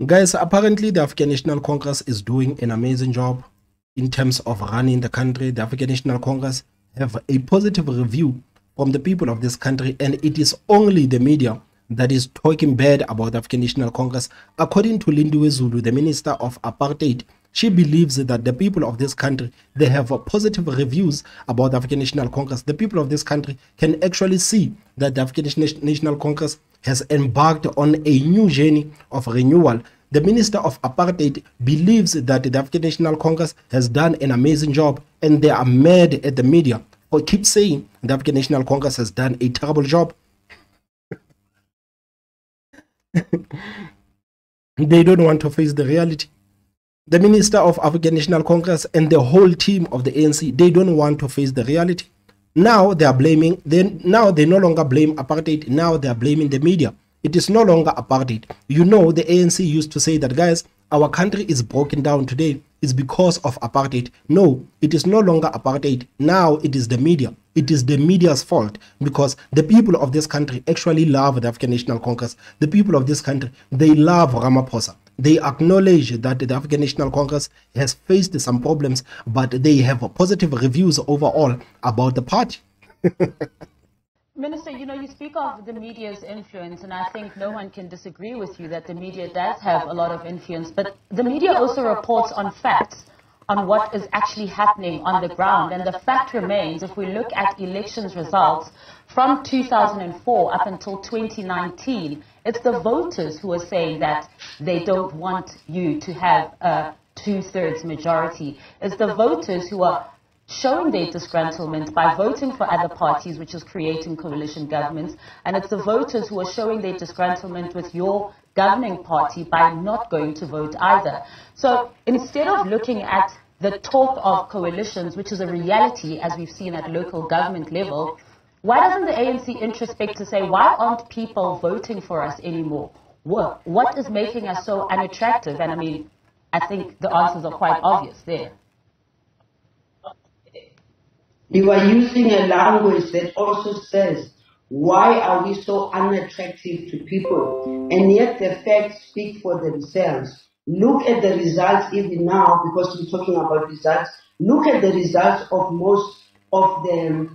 Guys, apparently the African National Congress is doing an amazing job in terms of running the country. The African National Congress have a positive review from the people of this country, and it is only the media that is talking bad about the African National Congress. According to Lindiwe Zulu, the Minister of Apartheid, she believes that the people of this country, they have positive reviews about the African National Congress. The people of this country can actually see that the African National Congress has embarked on a new journey of renewal. The Minister of Apartheid believes that the African National Congress has done an amazing job, and they are mad at the media for keep saying the African National Congress has done a terrible job. They don't want to face the reality. The Minister of African National Congress and the whole team of the ANC, they don't want to face the reality. Now they are blaming, now they no longer blame apartheid, now they are blaming the media. It is no longer apartheid. You know, the ANC used to say that, guys, our country is broken down today. It's because of apartheid. No, it is no longer apartheid. Now it is the media. It is the media's fault, because the people of this country actually love the African National Congress. The people of this country, they love Ramaphosa. They acknowledge that the African National Congress has faced some problems, but they have positive reviews overall about the party. Minister, you speak of the media's influence, and I think no one can disagree with you that the media does have a lot of influence, but the media also reports on facts, on what is actually happening on the ground. And the fact remains, if we look at elections results from 2004 up until 2019, it's the voters who are saying that they don't want you to have a two-thirds majority. It's the voters who are showing their disgruntlement by voting for other parties, which is creating coalition governments. And it's the voters who are showing their disgruntlement with your governing party by not going to vote either. So instead of looking at the talk of coalitions, which is a reality as we've seen at local government level, why doesn't the ANC introspect to say, why aren't people voting for us anymore? What is making us so unattractive? And I mean, I think the answers are quite obvious there. You are using a language that also says, why are we so unattractive to people? And yet the facts speak for themselves. Look at the results even now, because we're talking about results. Look at the results of most of the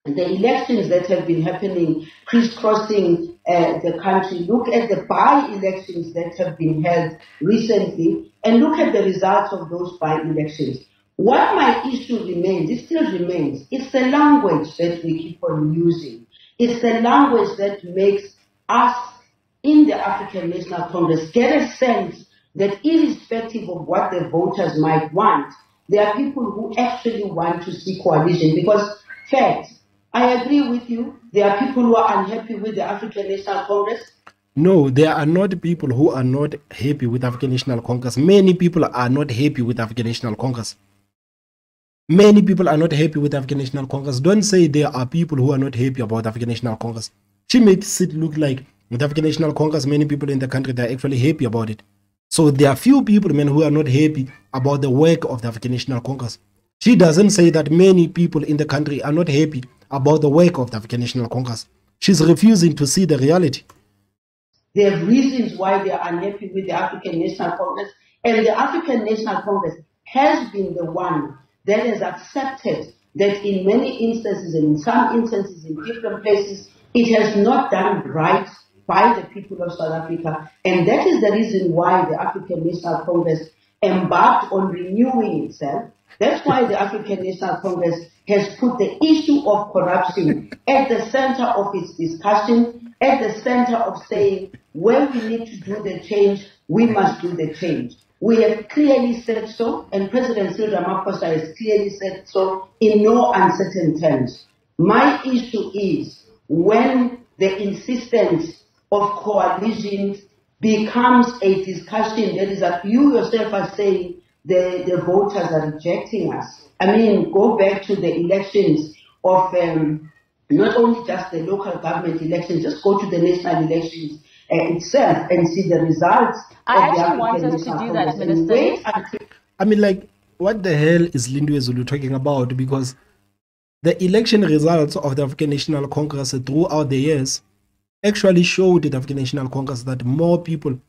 elections that have been happening, crisscrossing the country. Look at the by-elections that have been held recently, and look at the results of those by-elections. What my issue remains, it still remains, it's the language that we keep on using. It's the language that makes us in the African National Congress get a sense that irrespective of what the voters might want, there are people who actually want to see coalition. Because facts, I agree with you, there are people who are unhappy with the African National Congress. No, there are not people who are not happy with African National Congress. Many people are not happy with African National Congress. Many people are not happy with African National Congress. Don't say there are people who are not happy about African National Congress. She makes it look like with African National Congress, many people in the country, they're actually happy about it. So there are few people, man, who are not happy about the work of the African National Congress. She doesn't say that many people in the country are not happy about the work of the African National Congress. She's refusing to see the reality. There are reasons why they are unhappy with the African National Congress, and the African National Congress has been the one that has accepted that in many instances, and in some instances in different places, it has not done right by the people of South Africa. And that is the reason why the African National Congress embarked on renewing itself. That's why the African National Congress has put the issue of corruption at the center of its discussion, at the center of saying, when we need to do the change, we must do the change. We have clearly said so, and President Cyril Ramaphosa has clearly said so in no uncertain terms. My issue is when the insistence of coalitions becomes a discussion that is that you yourself are saying the voters are rejecting us. I mean, go back to the elections of not only just the local government elections, just go to the national elections itself and see the results. I actually want us to do that, Minister. I mean, like, what the hell is Lindiwe Zulu talking about? Because the election results of the African National Congress throughout the years actually showed the African National Congress that more people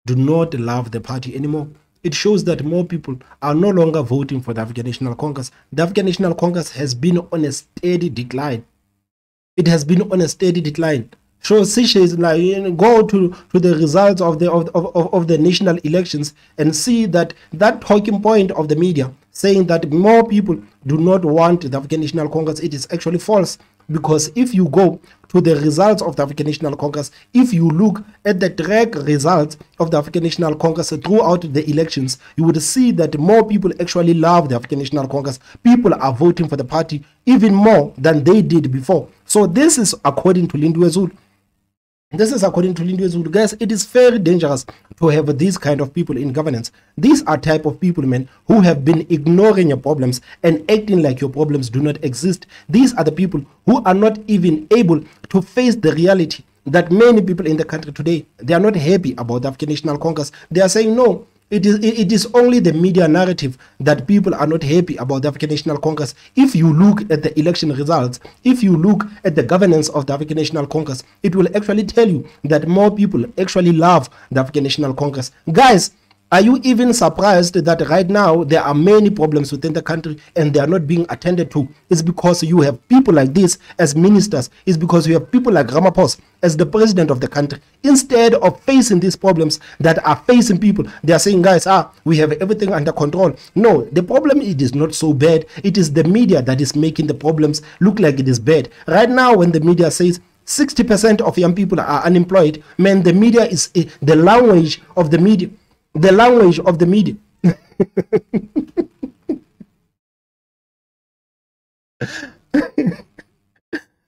do not love the party anymore. It shows that more people are no longer voting for the African National Congress. The African National Congress has been on a steady decline. It has been on a steady decline. So Sisha is like, go to the results of the national elections and see that talking point of the media saying that more people do not want the African National Congress, it is actually false. Because if you go to the results of the African National Congress, if you look at the track results of the African National Congress throughout the elections, you would see that more people actually love the African National Congress. People are voting for the party even more than they did before. So this is according to Lindiwe Zulu. This is according to Lindiwe Zulu. Guys, it is very dangerous to have these kind of people in governance. These are type of people, man, who have been ignoring your problems and acting like your problems do not exist. These are the people who are not even able to face the reality that many people in the country today, they are not happy about the African National Congress. They are saying, no, it is only the media narrative that people are not happy about the African National Congress. If you look at the election results, if you look at the governance of the African National Congress, it will actually tell you that more people actually love the African National Congress. Guys, are you even surprised that right now there are many problems within the country and they are not being attended to? It's because you have people like this as ministers. It's because you have people like Ramaphosa as the president of the country. Instead of facing these problems that are facing people, they are saying, guys, we have everything under control. No, the problem, it is not so bad. It is the media that is making the problems look like it is bad. Right now, when the media says 60% of young people are unemployed, man, the media is the language of the media. The language of the media.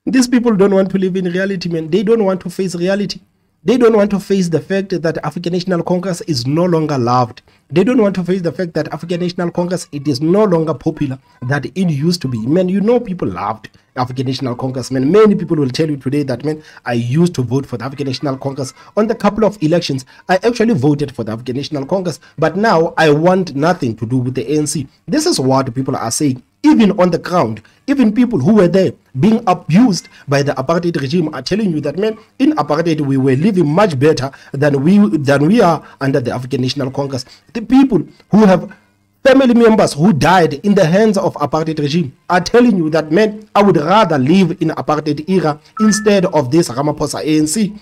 These people don't want to live in reality, man. They don't want to face reality. They don't want to face the fact that African National Congress is no longer loved. They don't want to face the fact that African National Congress, it is no longer popular that it used to be. Man, you know, people loved African National Congress. Man, many people will tell you today that, man, I used to vote for the African National Congress. On the couple of elections, I actually voted for the African National Congress, but now I want nothing to do with the ANC. This is what people are saying. Even on the ground, even people who were there being abused by the apartheid regime are telling you that, man, in apartheid we were living much better than we are under the African National Congress. The people who have family members who died in the hands of apartheid regime are telling you that, man, I would rather live in apartheid era instead of this Ramaphosa ANC.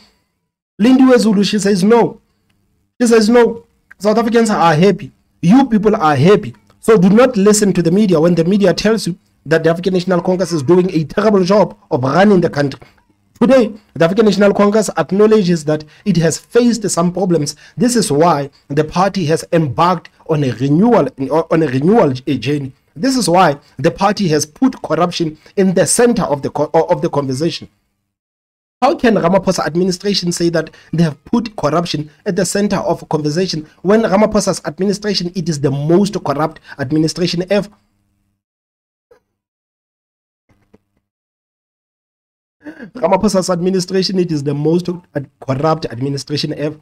Lindiwe Zulu, she says no. She says no. South Africans are happy. You people are happy. So do not listen to the media when the media tells you that the African National Congress is doing a terrible job of running the country. Today, the African National Congress acknowledges that it has faced some problems. This is why the party has embarked on a renewal journey. This is why the party has put corruption in the center of the conversation. How can Ramaphosa administration say that they have put corruption at the center of conversation when Ramaphosa's administration, it is the most corrupt administration ever? Ramaphosa's administration, it is the most corrupt administration ever.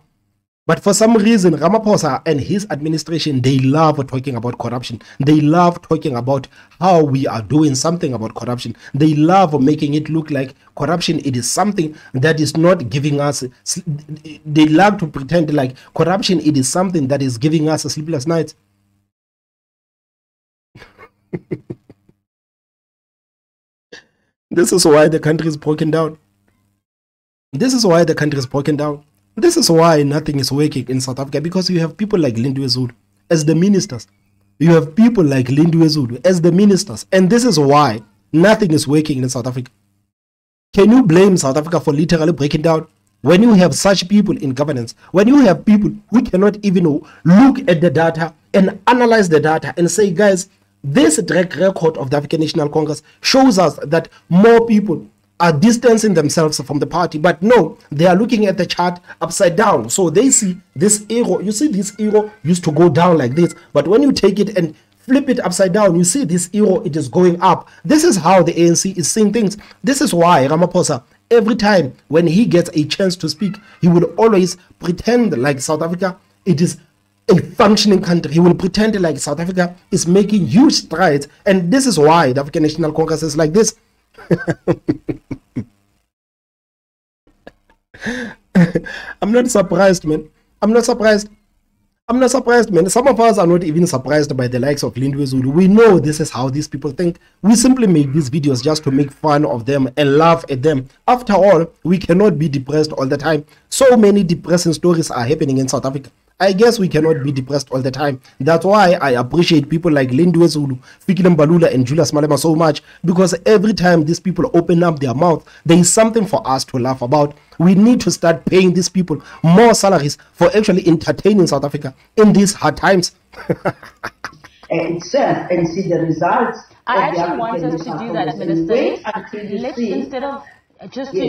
But for some reason, Ramaphosa and his administration, they love talking about corruption. They love talking about how we are doing something about corruption. They love making it look like corruption, it is something that is not giving us, they love to pretend like corruption, it is something that is giving us sleepless nights. This is why the country is broken down. This is why the country is broken down. This is why nothing is working in South Africa, because you have people like Lindiwe Zulu as the ministers. You have people like Lindiwe Zulu as the ministers. And this is why nothing is working in South Africa. Can you blame South Africa for literally breaking down? When you have such people in governance, when you have people who cannot even look at the data and analyze the data and say, guys, this track record of the African National Congress shows us that more people are distancing themselves from the party, but no, they are looking at the chart upside down. So they see this arrow, you see this arrow used to go down like this, but when you take it and flip it upside down, you see this arrow, it is going up. This is how the ANC is seeing things. This is why Ramaphosa, every time when he gets a chance to speak, he will always pretend like South Africa, it is a functioning country. He will pretend like South Africa is making huge strides, and this is why the African National Congress is like this. I'm not surprised, man. I'm not surprised. I'm not surprised, man. Some of us are not even surprised by the likes of Lindwe Zulu. We know this is how these people think. We simply make these videos just to make fun of them and laugh at them. After all, we cannot be depressed all the time. So many depressing stories are happening in South Africa. I guess we cannot be depressed all the time. That's why I appreciate people like Lindwe Zulu, Fikile Mbalula, and Julius Malema so much, because every time these people open up their mouth, there is something for us to laugh about. We need to start paying these people more salaries for actually entertaining South Africa in these hard times. Itself and see the results. I actually want us to do that, Minister. Let's instead of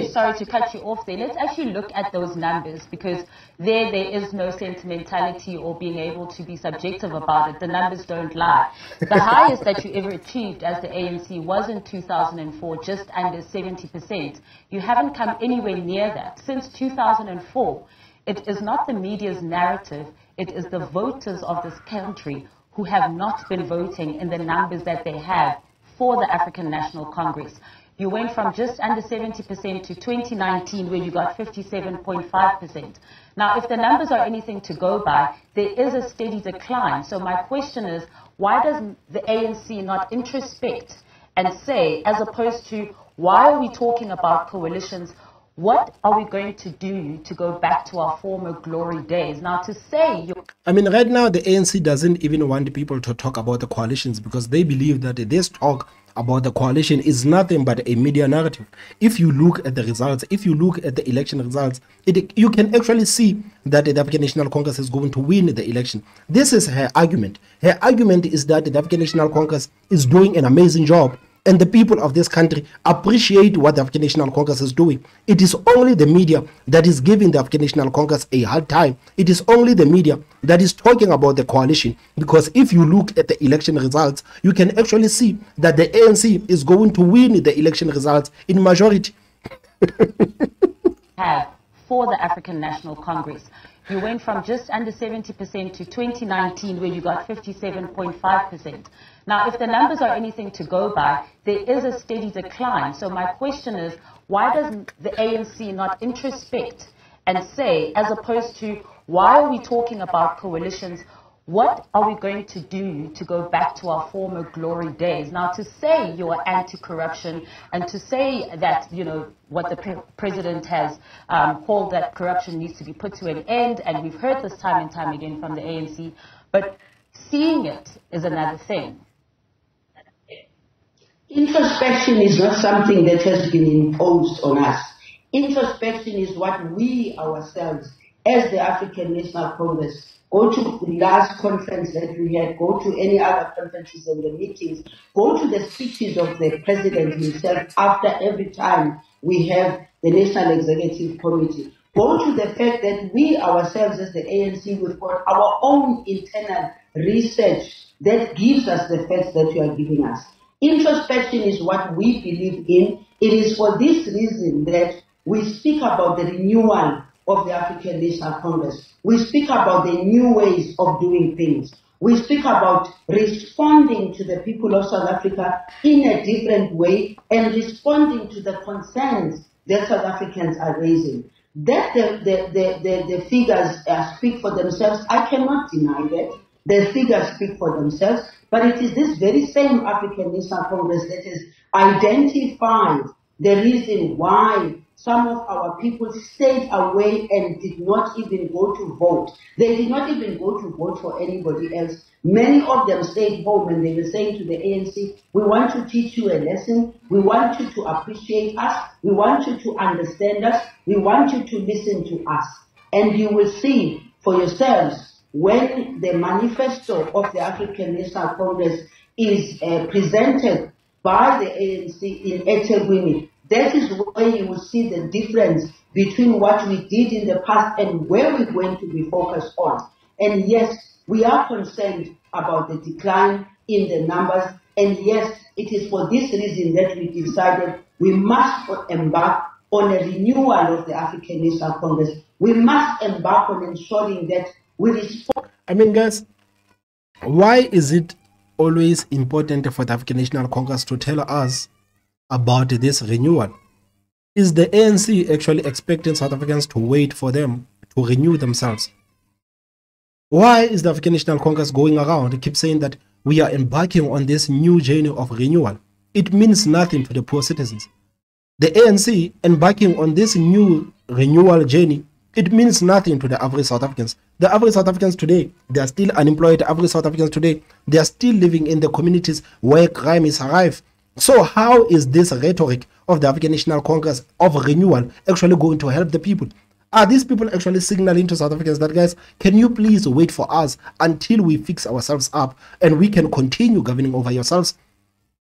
sorry to cut you off there, let's actually look at those numbers, because there is no sentimentality or being able to be subjective about it. The numbers don't lie. The highest that you ever achieved as the ANC was in 2004, just under 70%. You haven't come anywhere near that. Since 2004, it is not the media's narrative, it is the voters of this country who have not been voting in the numbers that they have for the African National Congress. You went from just under 70% to 2019, where you got 57.5%. Now, if the numbers are anything to go by, there is a steady decline. So my question is, why does the ANC not introspect and say, as opposed to, why are we talking about coalitions? What are we going to do to go back to our former glory days? Now, to say... I mean, right now, the ANC doesn't even want people to talk about the coalitions, because they believe that this talk about the coalition is nothing but a media narrative. If you look at the results, if you look at the election results, you can actually see that the African National Congress is going to win the election. This is her argument. Her argument is that the African National Congress is doing an amazing job, and the people of this country appreciate what the African National Congress is doing. It is only the media that is giving the African National Congress a hard time. It is only the media that is talking about the coalition, because if you look at the election results, you can actually see that the ANC is going to win the election results in majority. Have for the African National Congress. You went from just under 70% to 2019, where you got 57.5%. Now, if the numbers are anything to go by, there is a steady decline. So my question is, why does the ANC not introspect and say, as opposed to, why are we talking about coalitions? What are we going to do to go back to our former glory days? Now, to say you're anti-corruption and to say that, you know, what the president has called that corruption needs to be put to an end, and we've heard this time and time again from the ANC, but seeing it is another thing. Introspection is not something that has been imposed on us. Introspection is what we ourselves, as the African National Congress, go to the last conference that we had, go to any other conferences and the meetings, go to the speeches of the president himself after every time we have the National Executive Committee. Go to the fact that we ourselves as the ANC, we've got our own internal research that gives us the facts that you are giving us. Introspection is what we believe in. It is for this reason that we speak about the renewal of the African National Congress. We speak about the new ways of doing things. We speak about responding to the people of South Africa in a different way and responding to the concerns that South Africans are raising. That the figures speak for themselves, I cannot deny that. The figures speak for themselves, but it is this very same African National Congress that has identified the reason why some of our people stayed away and did not even go to vote. They did not even go to vote for anybody else. Many of them stayed home and they were saying to the ANC, we want to teach you a lesson. We want you to appreciate us. We want you to understand us. We want you to listen to us. And you will see for yourselves when the manifesto of the African National Congress is presented by the ANC in eThekwini. That is where you will see the difference between what we did in the past and where we're going to be focused on. And yes, we are concerned about the decline in the numbers. And yes, it is for this reason that we decided we must embark on a renewal of the African National Congress. We must embark on ensuring that we respond. I mean, guys, why is it always important for the African National Congress to tell us about this renewal? Is the ANC actually expecting South Africans to wait for them to renew themselves? Why is the African National Congress going around and keep saying that we are embarking on this new journey of renewal? It means nothing to the poor citizens. The ANC embarking on this new renewal journey, it means nothing to the average South Africans. The average South Africans today, they are still unemployed. The average South Africans today, they are still living in the communities where crime is rife. So how is this rhetoric of the African National Congress of renewal actually going to help the people? Are these people actually signaling to South Africans that, guys, can you please wait for us until we fix ourselves up and we can continue governing over yourselves?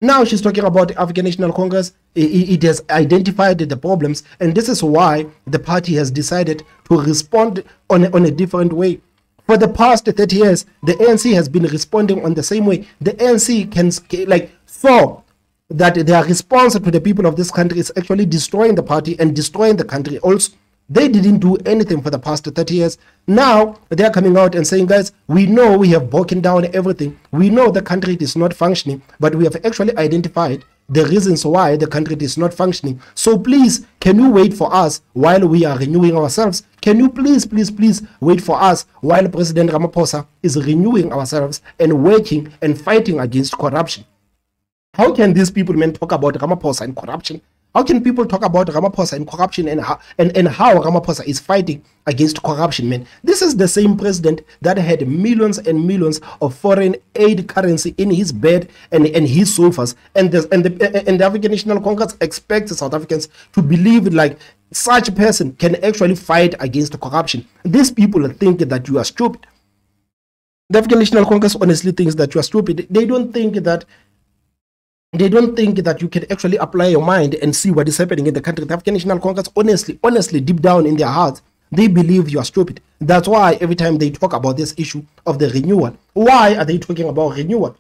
Now she's talking about the African National Congress. It has identified the problems, and this is why the party has decided to respond on a different way. For the past 30 years, the ANC has been responding on the same way. The ANC saw that their response to the people of this country is actually destroying the party and destroying the country also. They didn't do anything for the past 30 years. Now they're coming out and saying, guys, we know we have broken down everything. We know the country is not functioning, but we have actually identified the reasons why the country is not functioning. So please, can you wait for us while we are renewing ourselves? Can you please wait for us while President Ramaphosa is renewing ourselves and working and fighting against corruption? How can these people talk about Ramaphosa and corruption? How can people talk about Ramaphosa and corruption and how Ramaphosa is fighting against corruption, man? This is the same president that had millions and millions of foreign aid currency in his bed and his sofas. And the African National Congress expects South Africans to believe like such a person can actually fight against corruption. These people think that you are stupid. The African National Congress honestly thinks that you are stupid. They don't think that you can actually apply your mind and see what is happening in the country. The African National Congress, honestly, deep down in their hearts, they believe you are stupid. That's why every time they talk about this issue of the renewal, why are they talking about renewal?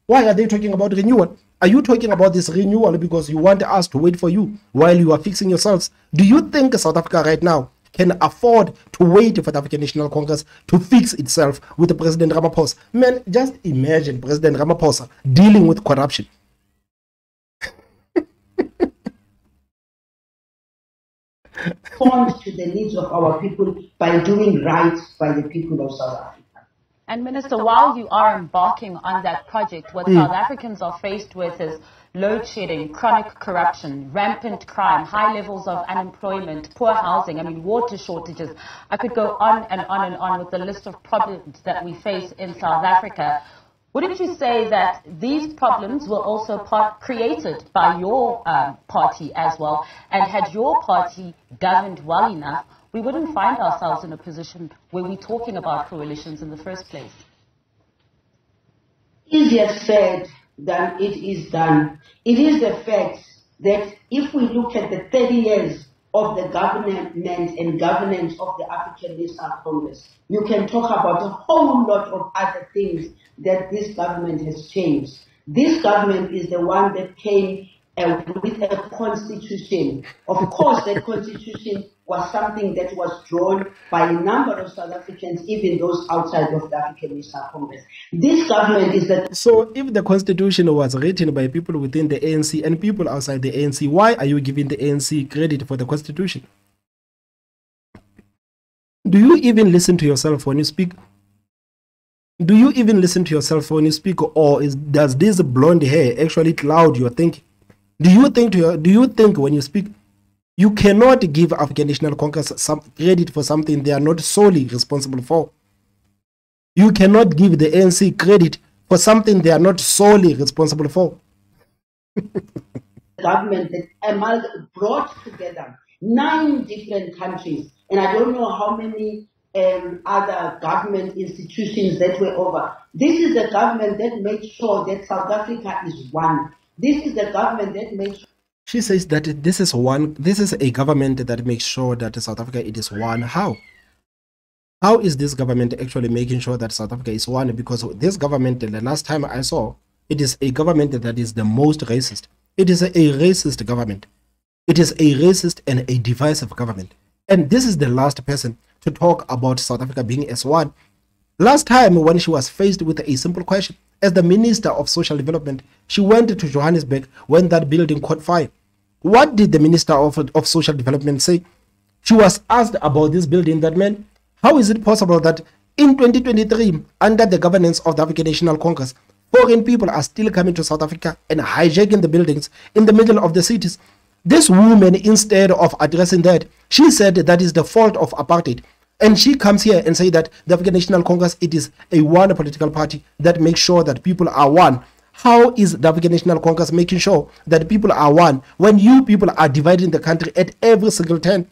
Why are they talking about renewal? Are you talking about this renewal because you want us to wait for you while you are fixing yourselves? Do you think South Africa right now can afford to wait for the African National Congress to fix itself with President Ramaphosa? Man, just imagine President Ramaphosa dealing with corruption. Respond to the needs of our people by doing right by the people of South Africa. And Minister, while you are embarking on that project, what South Africans are faced with is load shedding, chronic corruption, rampant crime, high levels of unemployment, poor housing, water shortages. I could go on and on and on with the list of problems that we face in South Africa. Wouldn't you say that these problems were also created by your party as well? And had your party governed well enough, we wouldn't find ourselves in a position where we're talking about coalitions in the first place. Easier said than it is done. It is the fact that if we look at the 30 years of the government and governance of the African National Congress, you can talk about a whole lot of other things that this government has changed. This government is the one that came with a constitution. Of course, that constitution was something that was drawn by a number of South Africans, even those outside of the African National Congress. This government is the... So if the constitution was written by people within the ANC and people outside the ANC, why are you giving the ANC credit for the constitution? Do you even listen to yourself when you speak? Do you even listen to yourself when you speak, or does this blonde hair actually cloud your thinking? Do you think when you speak, you cannot give African National Congress some credit for something they are not solely responsible for? You cannot give the ANC credit for something they are not solely responsible for. Government that brought together 9 different countries, and I don't know how many other government institutions that were over. This is the government that made sure that South Africa is one. This is the government that makes sure. She says that this is a government that makes sure that South Africa it is one. How is this government actually making sure that South Africa is one? Because this government, the last time I saw, it is a government that is the most racist. It is a racist government. It is a racist and a divisive government. And this is the last person to talk about South Africa being as one. Last time when she was faced with a simple question, as the Minister of Social Development, she went to Johannesburg when that building caught fire. What did the Minister of Social Development say? She was asked about this building, that man, how is it possible that In 2023, under the governance of the African National Congress, foreign people are still coming to South Africa and hijacking the buildings in the middle of the cities. This woman, instead of addressing that, she said that is the fault of apartheid. And she comes here and say that the African National Congress, it is a one political party that makes sure that people are one. How is the African National Congress making sure that people are one when you people are dividing the country at every single turn?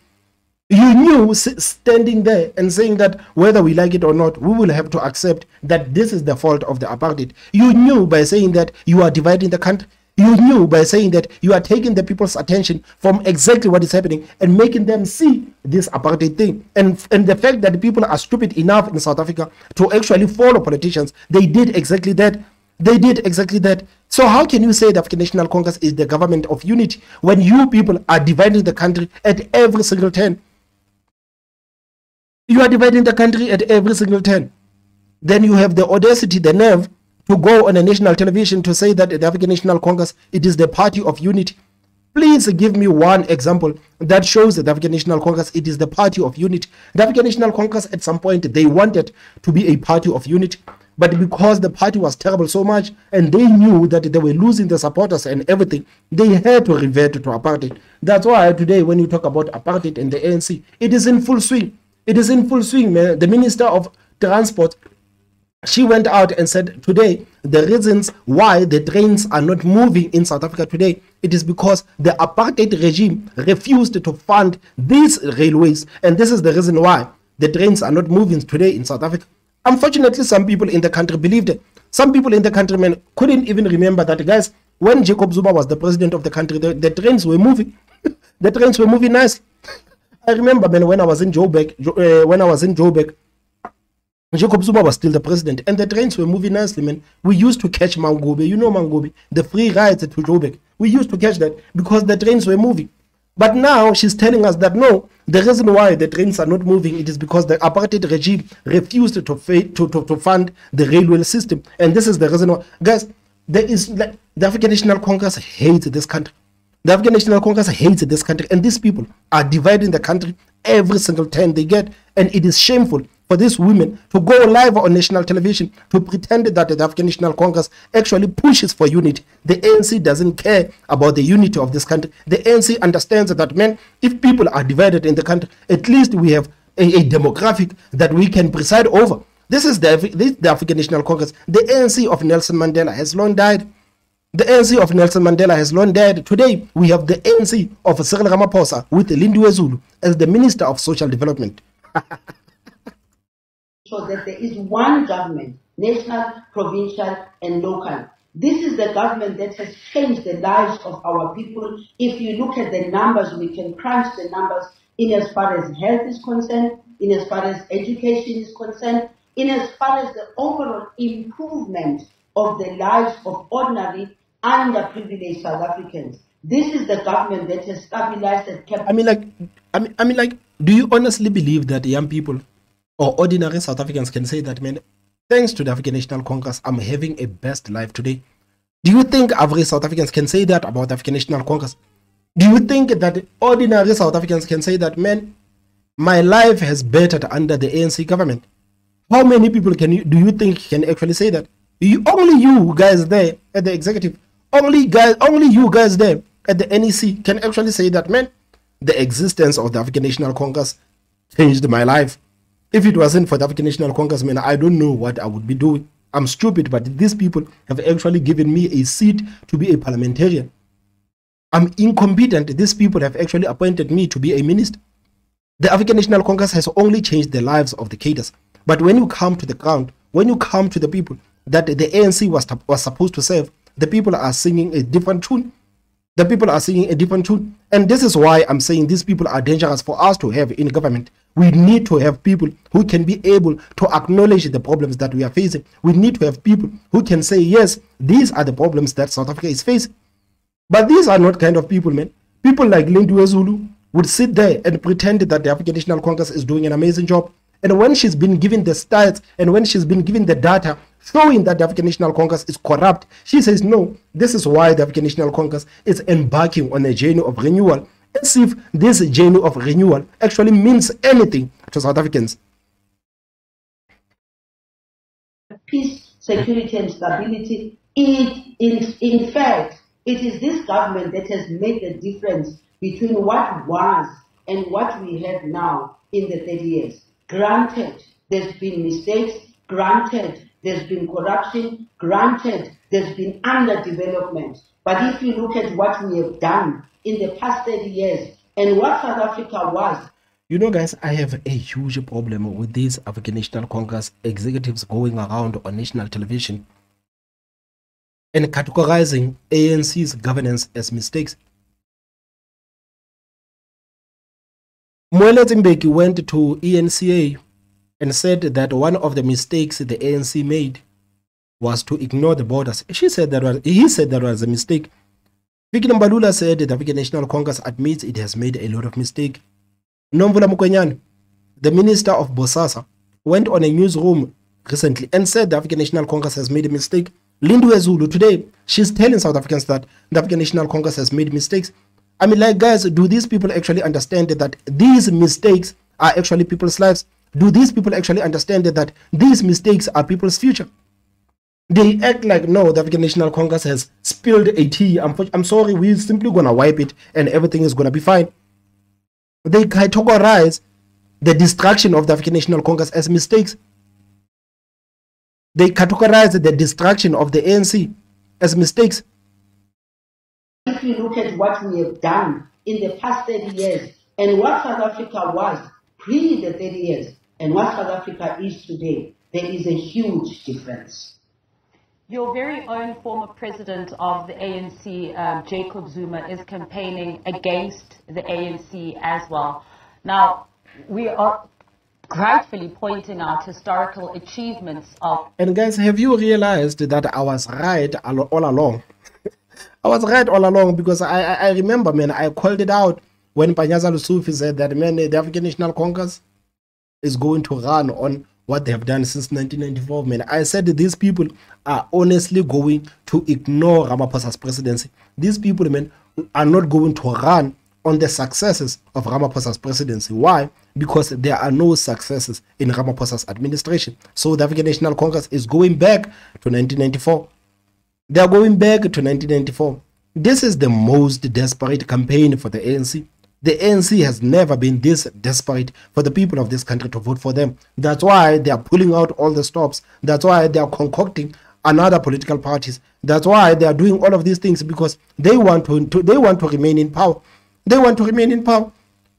You knew standing there and saying that whether we like it or not, we will have to accept that this is the fault of the apartheid. You knew by saying that you are dividing the country. You knew by saying that you are taking the people's attention from exactly what is happening and making them see this apartheid thing. And the fact that people are stupid enough in South Africa to actually follow politicians, they did exactly that. They did exactly that. So how can you say the African National Congress is the government of unity when you people are dividing the country at every single turn? You are dividing the country at every single turn. Then you have the audacity, the nerve to go on a national television to say that the African National Congress, it is the party of unity. Please give me one example that shows that the African National Congress, it is the party of unity. The African National Congress, at some point, they wanted to be a party of unity. But because the party was terrible so much and they knew that they were losing the supporters and everything, they had to revert to apartheid. That's why today when you talk about apartheid and the ANC, it is in full swing. It is in full swing, man. The Minister of Transport, she went out and said today the reasons why the trains are not moving in South Africa today, it is because the apartheid regime refused to fund these railways, and this is the reason why the trains are not moving today in South Africa. Unfortunately, some people in the country believed it. Some people in the country, man, couldn't even remember that, guys, when Jacob Zuma was the president of the country, the trains were moving. The trains were moving nice. I remember, man, when I was in Joburg, Jacob Zuma was still the president, and the trains were moving nicely, man. We used to catch Mangobe, you know Mangobe, the free rides to Joburg. We used to catch that because the trains were moving. But now she's telling us that no, the reason why the trains are not moving, it is because the apartheid regime refused to fund the railway system. And this is the reason why, guys, there is like the African National Congress hates this country. The African National Congress hates this country, and these people are dividing the country every single time they get. And it is shameful for these women to go live on national television to pretend that the African National Congress actually pushes for unity. The ANC doesn't care about the unity of this country. The ANC understands that, man, if people are divided in the country, at least we have a demographic that we can preside over. This is the African National Congress. The ANC of Nelson Mandela has long died. The ANC of Nelson Mandela has long died. Today, we have the ANC of Cyril Ramaphosa with Lindiwe Zulu as the Minister of Social Development. So that there is one government, national, provincial, and local. This is the government that has changed the lives of our people. If you look at the numbers, we can crunch the numbers in as far as health is concerned, in as far as education is concerned, in as far as the overall improvement of the lives of ordinary underprivileged South Africans. This is the government that has stabilized and kept. I mean, like, do you honestly believe that young people or ordinary South Africans can say that, man, thanks to the African National Congress, I'm having a best life today? Do you think average South Africans can say that about the African National Congress? Do you think that ordinary South Africans can say that, man, my life has bettered under the ANC government? How many people do you think can actually say that? Only you guys there at the executive, only you guys there at the NEC can actually say that, man, the existence of the African National Congress changed my life. If it wasn't for the African National Congress, man, I don't know what I would be doing. I'm stupid, but these people have actually given me a seat to be a parliamentarian. I'm incompetent. These people have actually appointed me to be a minister. The African National Congress has only changed the lives of the cadres. But when you come to the ground, when you come to the people that the ANC was supposed to serve, the people are singing a different tune. The people are singing a different tune. And this is why I'm saying these people are dangerous for us to have in government. We need to have people who can be able to acknowledge the problems that we are facing. We need to have people who can say, yes, these are the problems that South Africa is facing. But these are not kind of people, man. People like Lindiwe Zulu would sit there and pretend that the African National Congress is doing an amazing job. And when she's been given the stats and when she's been given the data showing that the African National Congress is corrupt, she says, no, this is why the African National Congress is embarking on a journey of renewal. As if this journey of renewal actually means anything to South Africans. peace, security, and stability. In fact, it is this government that has made the difference between what was and what we have now in the 30 years. Granted, there's been mistakes. Granted, there's been corruption. Granted, there's been underdevelopment. But if you look at what we have done in the past 30 years and what South Africa was. You know, guys, I have a huge problem with these African National Congress executives going around on national television and categorizing ANC's governance as mistakes. Moelet Mbeki went to ENCA and said that one of the mistakes the ANC made was to ignore the borders. He said that was a mistake. Fikile Mbalula said the African National Congress admits it has made a lot of mistakes. Nomvula Mokonyane, the Minister of Bosasa, went on a newsroom recently and said the African National Congress has made a mistake. Lindiwe Zulu, today, she's telling South Africans that the African National Congress has made mistakes. I mean, like, guys, do these people actually understand that these mistakes are actually people's lives? Do these people actually understand that these mistakes are people's future? They act like, no, the African National Congress has spilled a tea. I'm sorry, we're simply going to wipe it and everything is going to be fine. They categorize the destruction of the African National Congress as mistakes. They categorize the destruction of the ANC as mistakes. If you look at what we have done in the past 30 years and what South Africa was pre the 30 years and what South Africa is today, there is a huge difference. Your very own former president of the ANC, Jacob Zuma, is campaigning against the ANC as well. Now, we are rightfully pointing out historical achievements of... And guys, have you realized that I was right all along? I was right all along because I remember, man, I called it out when Panyaza Lusufi said that, man, the African National Congress is going to run on what they have done since 1994, man. I said that these people are honestly going to ignore Ramaphosa's presidency. These people, man, are not going to run on the successes of Ramaphosa's presidency. Why? Because there are no successes in Ramaphosa's administration. So the African National Congress is going back to 1994. They are going back to 1994. This is the most desperate campaign for the ANC. The ANC has never been this desperate for the people of this country to vote for them. That's why they are pulling out all the stops. That's why they are concocting another political parties. That's why they are doing all of these things, because they want to remain in power. They want to remain in power.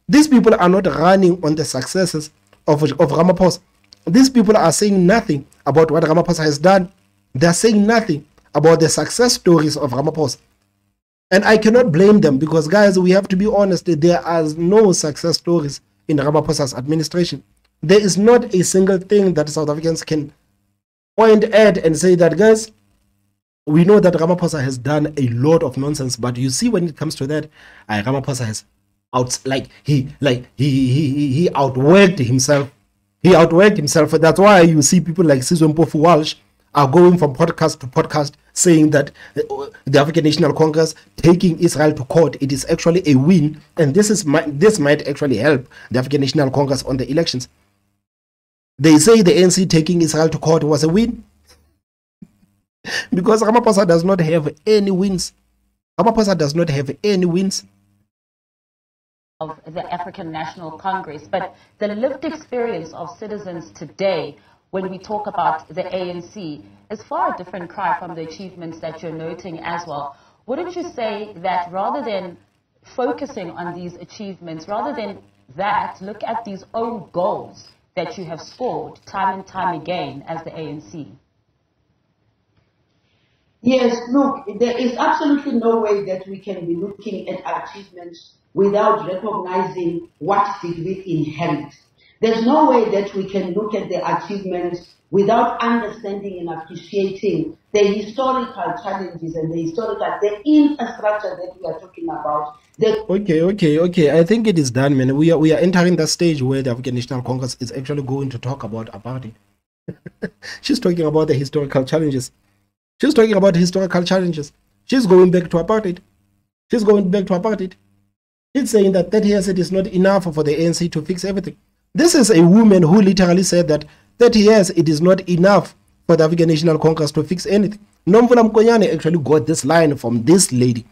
These people are not running on the successes of Ramaphosa. These people are saying nothing about what Ramaphosa has done. They are saying nothing about the success stories of Ramaphosa. And I cannot blame them because, guys, we have to be honest. There are no success stories in Ramaphosa's administration. There is not a single thing that South Africans can point at and say that, guys, we know that Ramaphosa has done a lot of nonsense. But you see, when it comes to that, Ramaphosa has he outworked himself. He outworked himself. That's why you see people like Sizwe Mpofu Walsh are going from podcast to podcast saying that the African National Congress taking Israel to court, it is actually a win, and this might actually help the African National Congress on the elections. They say the ANC taking Israel to court was a win because Ramaphosa does not have any wins. Ramaphosa does not have any wins of the African National Congress, but the lived experience of citizens today, when we talk about the ANC, is far a different cry from the achievements that you're noting as well. Wouldn't you say that rather than focusing on these achievements, rather than that, look at these own goals that you have scored time and time again as the ANC? Yes, look, there is absolutely no way that we can be looking at achievements without recognizing what did we inherit. There's no way that we can look at the achievements without understanding and appreciating the historical challenges and the infrastructure that we are talking about. Okay. I think it is done, man. We are entering the stage where the African National Congress is actually going to talk about apartheid. She's talking about the historical challenges. She's talking about historical challenges. She's going back to apartheid. She's going back to apartheid. She's saying that 30 years it is not enough for the ANC to fix everything. This is a woman who literally said that 30 years it is not enough for the African National Congress to fix anything. Nomvula Mkonyane actually got this line from this lady.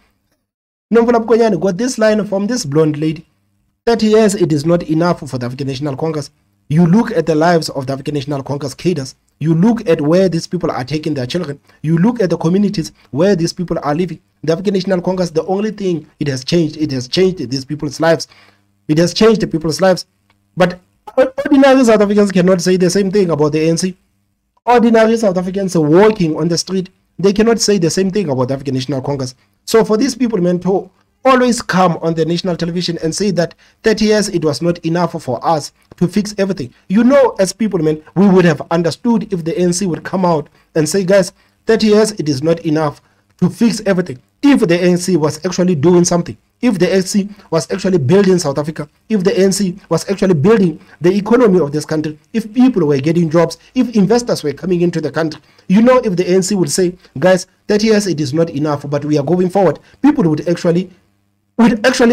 Nomvula Mkonyane got this line from this blonde lady. 30 years, it is not enough for the African National Congress. You look at the lives of the African National Congress cadres. You look at where these people are taking their children. You look at the communities where these people are living. The African National Congress, the only thing it has changed these people's lives. It has changed the people's lives. But ordinary South Africans cannot say the same thing about the ANC. Ordinary South Africans walking on the street, they cannot say the same thing about the African National Congress. So for these people, man, to always come on the national television and say that 30 years it was not enough for us to fix everything. You know, as people, man, we would have understood if the ANC would come out and say, guys, 30 years it is not enough to fix everything. If the ANC was actually doing something, if the ANC was actually building South Africa, if the ANC was actually building the economy of this country, if people were getting jobs, if investors were coming into the country, you know, if the ANC would say, guys, 30 years it is not enough, but we are going forward, people would actually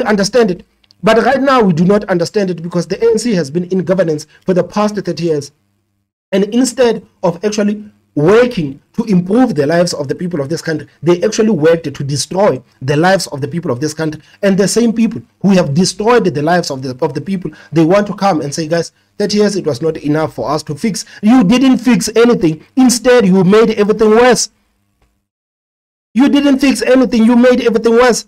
understand it. But right now we do not understand it because the ANC has been in governance for the past 30 years. And instead of actually working to improve the lives of the people of this country, they actually worked to destroy the lives of the people of this country. And the same people who have destroyed the lives of the people, they want to come and say, guys, 30 years it was not enough for us to fix. You didn't fix anything. Instead, you made everything worse. You didn't fix anything. You made everything worse.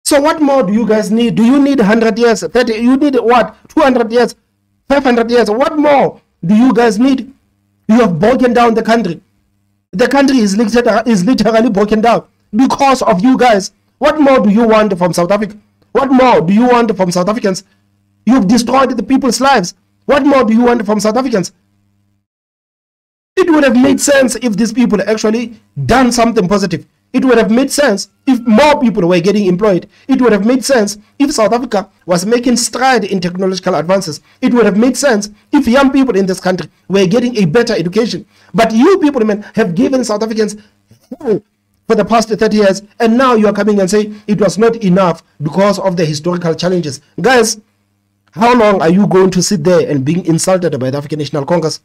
So what more do you guys need? Do you need 100 years? 30? You need what? 200 years? 500 years? What more do you guys need? You have broken down the country. The country is literally broken down because of you guys. What more do you want from South Africa? What more do you want from South Africans? You've destroyed the people's lives. What more do you want from South Africans? It would have made sense if these people actually done something positive. It would have made sense if more people were getting employed. It would have made sense if South Africa was making stride in technological advances. It would have made sense if young people in this country were getting a better education. But you people, man, have given South Africans hell for the past 30 years, and now you are coming and say it was not enough because of the historical challenges. Guys, how long are you going to sit there and being insulted by the African National Congress?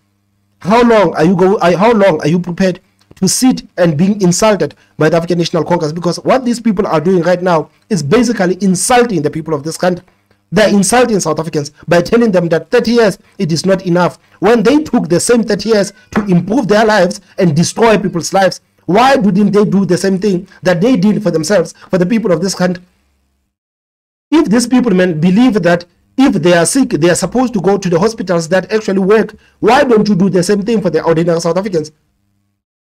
How long are you prepared to sit and being insulted by the African National Congress? Because what these people are doing right now is basically insulting the people of this country. They're insulting South Africans by telling them that 30 years it is not enough, when they took the same 30 years to improve their lives and destroy people's lives. Why didn't they do the same thing that they did for themselves, for the people of this country? If these people, men, believe that if they are sick, they are supposed to go to the hospitals that actually work, why don't you do the same thing for the ordinary South Africans?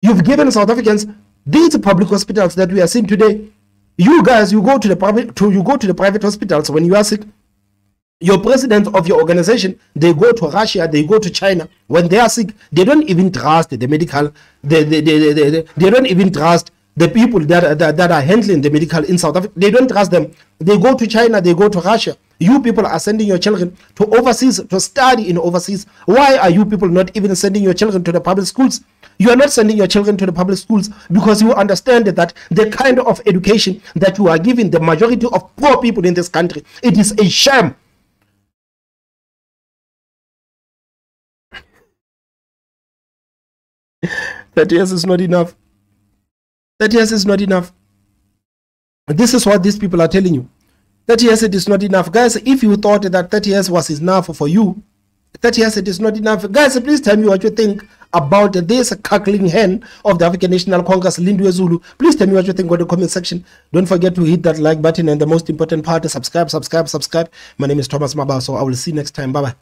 You've given South Africans these public hospitals that we are seeing today. You guys, you go to the private hospitals when you are sick. Your president of your organization, they go to Russia, they go to China. When they are sick, they don't even trust the medical. They don't even trust the people that are handling the medical in South Africa. They don't trust them. They go to China, they go to Russia. You people are sending your children to overseas to study in overseas. Why are you people not even sending your children to the public schools? You are not sending your children to the public schools because you understand that the kind of education that you are giving the majority of poor people in this country, it is a shame. That years is not enough. That years is not enough. This is what these people are telling you. 30 years it is not enough. Guys, if you thought that 30 years was enough for you, 30 years it is not enough. Guys, please tell me what you think about this cackling hen of the African National Congress, Lindwe Zulu. Please tell me what you think in the comment section. Don't forget to hit that like button, and the most important part is subscribe. My name is Thomas Maba, so I will see you next time. Bye bye.